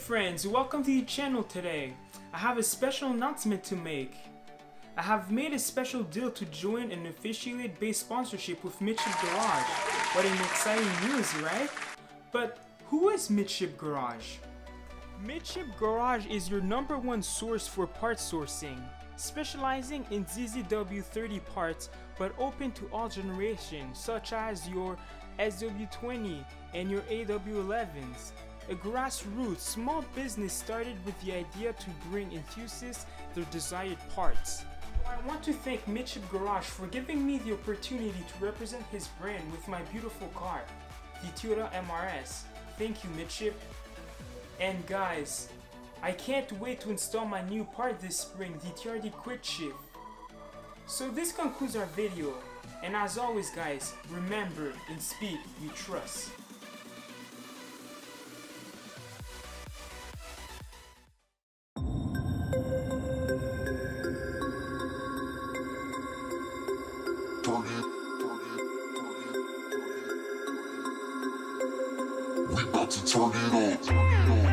friends, welcome to the channel today. I have a special announcement to make. I have made a special deal to join an affiliate-based sponsorship with Midship Garage. What an exciting news, right? But who is Midship Garage? Midship Garage is your #1 source for parts sourcing, specializing in ZZW30 parts but open to all generations such as your SW20 and your AW11s. A grassroots small business started with the idea to bring enthusiasts their desired parts. I want to thank Midship Garage for giving me the opportunity to represent his brand with my beautiful car, the Toyota MRS. Thank you, Midship. And guys, I can't wait to install my new part this spring, the TRD Quick Shift. So this concludes our video, and as always guys, remember, in speed we trust. We about to turn it up.